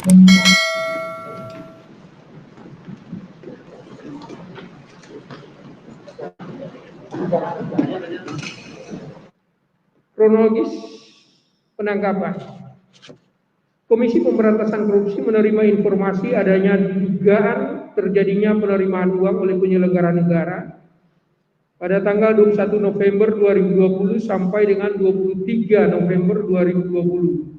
Kronologis penangkapan. Komisi Pemberantasan Korupsi menerima informasi adanya dugaan terjadinya penerimaan uang oleh penyelenggara negara pada tanggal 21 November 2020 sampai dengan 23 November 2020.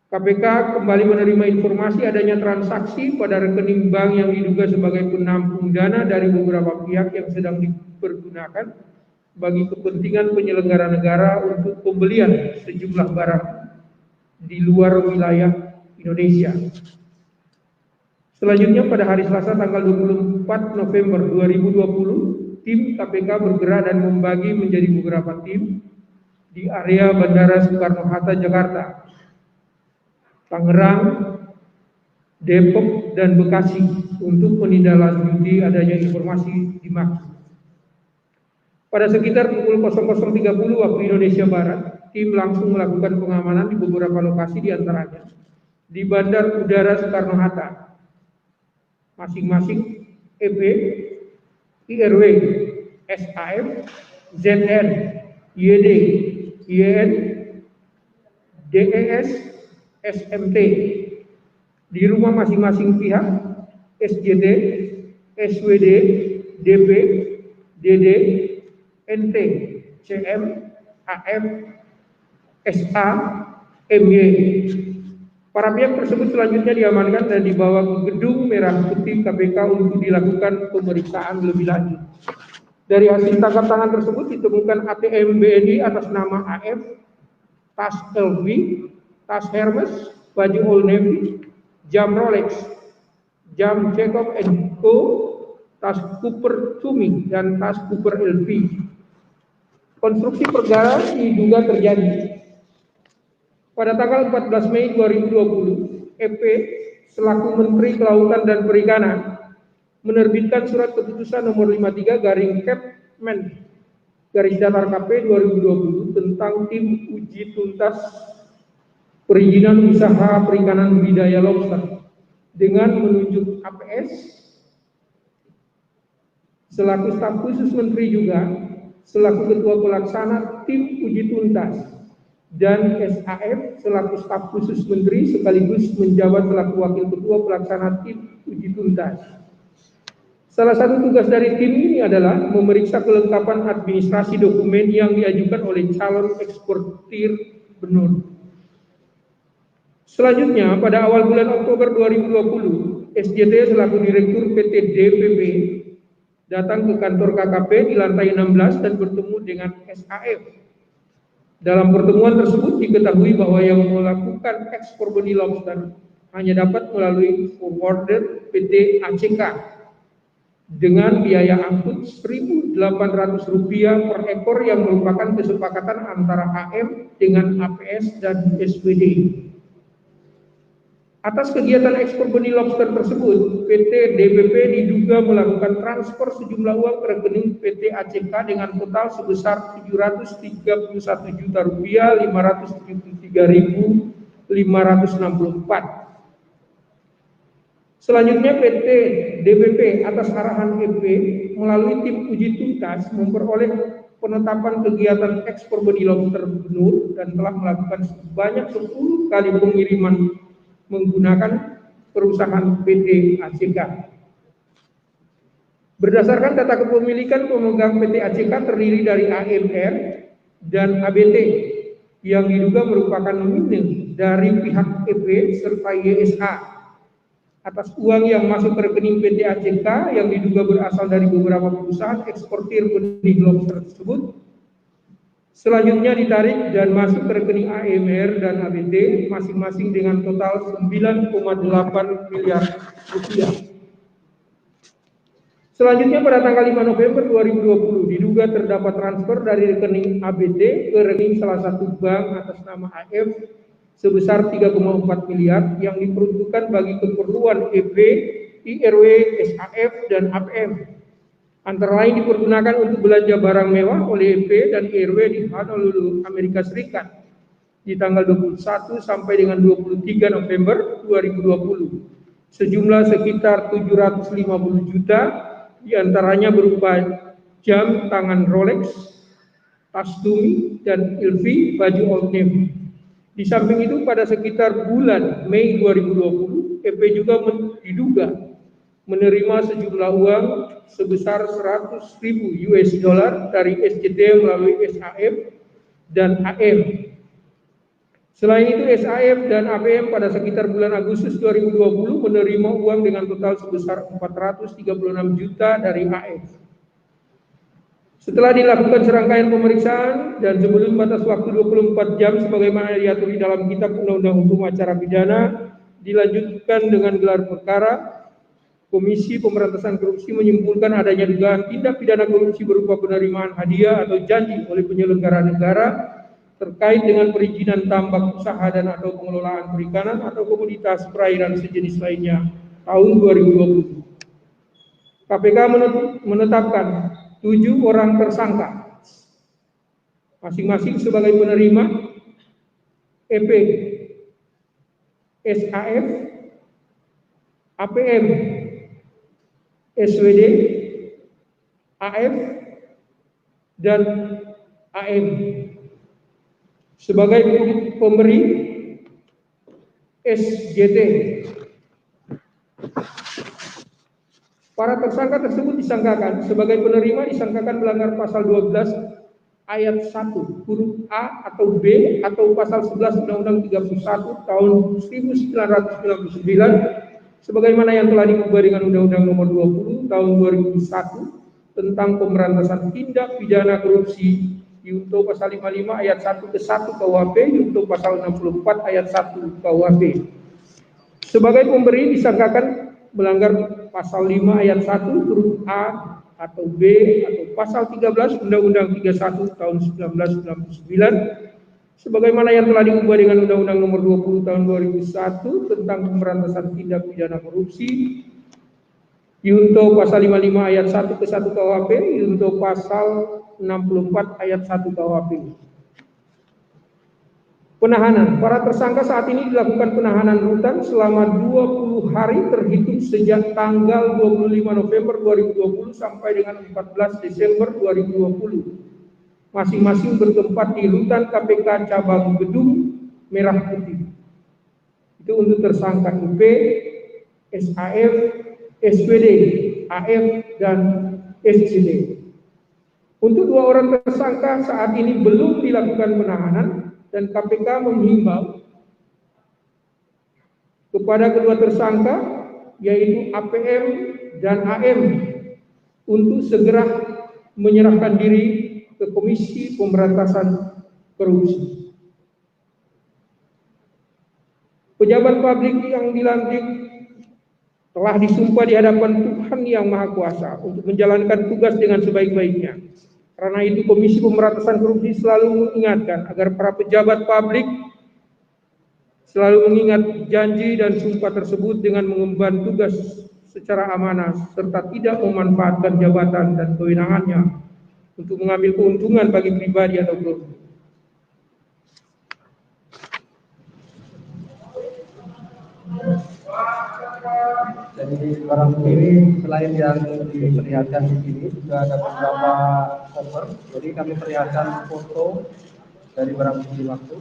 KPK kembali menerima informasi adanya transaksi pada rekening bank yang diduga sebagai penampung dana dari beberapa pihak yang sedang dipergunakan bagi kepentingan penyelenggara negara untuk pembelian sejumlah barang di luar wilayah Indonesia. Selanjutnya pada hari Selasa tanggal 24 November 2020, tim KPK bergerak dan membagi menjadi beberapa tim di area Bandara Soekarno-Hatta, Jakarta, Tangerang, Depok, dan Bekasi untuk menindaklanjuti adanya informasi dimaksud. Pada sekitar pukul 00.30 waktu Indonesia Barat, tim langsung melakukan pengamanan di beberapa lokasi diantaranya di Bandar Udara Soekarno-Hatta, masing-masing EP, IRW, SAF, ZN, YD, YN, DES, SMT, di rumah masing-masing pihak, SJT, SWD, DP, DD, NT, CM, AF, SA, MY. Para pihak tersebut selanjutnya diamankan dan dibawa ke Gedung Merah Putih KPK untuk dilakukan pemeriksaan lebih lanjut. Dari hasil tangkap tangan tersebut ditemukan ATM BNI atas nama AF, tas LV, tas Hermes, baju Old Navy, jam Rolex, jam Jacob & Co, tas Cooper Tumi, dan tas Cooper LV. Konstruksi perkara diduga terjadi pada tanggal 14 Mei 2020, EP selaku Menteri Kelautan dan Perikanan menerbitkan surat keputusan nomor 53 garing Kepmen garis datar KP 2020 tentang tim uji tuntas perizinan usaha perikanan budidaya lobster dengan menunjuk APS selaku staf khusus menteri juga selaku ketua pelaksana tim uji tuntas dan SAF selaku staf khusus menteri sekaligus menjabat selaku wakil ketua pelaksana tim uji tuntas. Salah satu tugas dari tim ini adalah memeriksa kelengkapan administrasi dokumen yang diajukan oleh calon eksportir benur. Selanjutnya, pada awal bulan Oktober 2020, SJT selaku Direktur PT DPP datang ke kantor KKP di lantai 16 dan bertemu dengan SAF. Dalam pertemuan tersebut diketahui bahwa yang melakukan ekspor benih lobster hanya dapat melalui forwarder PT ACK dengan biaya angkut Rp1.800 per ekor yang merupakan kesepakatan antara AM dengan APS dan SWD. Atas kegiatan ekspor benih lobster tersebut, PT DPP diduga melakukan transfer sejumlah uang ke rekening PT ACK dengan total sebesar Rp731.573.564. Selanjutnya PT DPP atas arahan EP melalui tim uji tuntas memperoleh penetapan kegiatan ekspor benih lobster benur dan telah melakukan sebanyak 10 kali pengiriman menggunakan perusahaan PT ACK. Berdasarkan data kepemilikan pemegang PT ACK terdiri dari AMR dan ABT yang diduga merupakan nominal dari pihak EP serta YSA atas uang yang masuk ke rekening PT ACK yang diduga berasal dari beberapa perusahaan eksportir benih lobster tersebut. Selanjutnya ditarik dan masuk ke rekening AMR dan ABT masing-masing dengan total 9,8 miliar rupiah. Selanjutnya pada tanggal 5 November 2020 diduga terdapat transfer dari rekening ABT ke rekening salah satu bank atas nama AF sebesar 3,4 miliar yang diperuntukkan bagi keperluan EP, IRW, SAF, dan APM. Antara lain dipergunakan untuk belanja barang mewah oleh EP dan IRW di Honolulu, Amerika Serikat di tanggal 21 sampai dengan 23 November 2020. Sejumlah sekitar 750 juta, diantaranya berupa jam tangan Rolex, tas Tumi, dan Ilvi baju Old Navy. Di samping itu pada sekitar bulan Mei 2020, EP juga diduga menerima sejumlah uang sebesar 100.000 US dollar dari SJT melalui SAF dan AM. Selain itu, SAF dan APM pada sekitar bulan Agustus 2020 menerima uang dengan total sebesar 436 juta dari AF. Setelah dilakukan serangkaian pemeriksaan dan sebelum batas waktu 24 jam sebagaimana diatur di dalam Kitab Undang-Undang Hukum Acara Pidana, dilanjutkan dengan gelar perkara, Komisi Pemberantasan Korupsi menyimpulkan adanya dugaan tindak pidana korupsi berupa penerimaan hadiah atau janji oleh penyelenggara negara terkait dengan perizinan tambak usaha dan atau pengelolaan perikanan atau komoditas perairan sejenis lainnya tahun 2020. KPK menetapkan 7 orang tersangka, masing-masing sebagai penerima EP, SAF, APM, SWD, AF, dan AM. Sebagai pemberi SJT. Para tersangka tersebut disangkakan sebagai penerima disangkakan melanggar pasal 12 ayat 1 huruf A atau B atau pasal 11 Undang-Undang 31 tahun 1999 sebagaimana yang telah diubah dengan Undang-Undang Nomor 20 tahun 2001 tentang pemberantasan tindak pidana korupsi Yunto pasal 55 ayat 1 ke 1 KUHP, Yunto pasal 64 ayat 1 KUHP. Sebagai pemberi disangkakan melanggar pasal 5 ayat 1 huruf A atau B atau pasal 13 Undang-Undang 31 tahun 1999 sebagaimana yang telah diubah dengan Undang-Undang Nomor 20 tahun 2001 tentang pemberantasan tindak pidana korupsi Yunto pasal 55 ayat 1 ke 1 KUHP, Yunto pasal 64 ayat 1 KUHP. Penahanan. Para tersangka saat ini dilakukan penahanan rutan selama 20 hari terhitung sejak tanggal 25 November 2020 sampai dengan 14 Desember 2020. Masing-masing bertempat di rutan KPK cabang Gedung Merah Putih. Itu untuk tersangka UP, SAF, SWD, AF, dan SJD. Untuk 2 orang tersangka saat ini belum dilakukan penahanan dan KPK menghimbau kepada kedua tersangka yaitu APM dan AM untuk segera menyerahkan diri ke Komisi Pemberantasan Korupsi. Pejabat publik yang dilantik telah disumpah di hadapan Tuhan Yang Maha Kuasa untuk menjalankan tugas dengan sebaik-baiknya. Karena itu Komisi Pemberantasan Korupsi selalu mengingatkan agar para pejabat publik selalu mengingat janji dan sumpah tersebut dengan mengemban tugas secara amanah serta tidak memanfaatkan jabatan dan kewenangannya untuk mengambil keuntungan bagi pribadi atau kelompok. Jadi barang bukti ini selain yang diperlihatkan di sini juga ada beberapa cover. Jadi kami perlihatkan foto dari barang bukti waktu.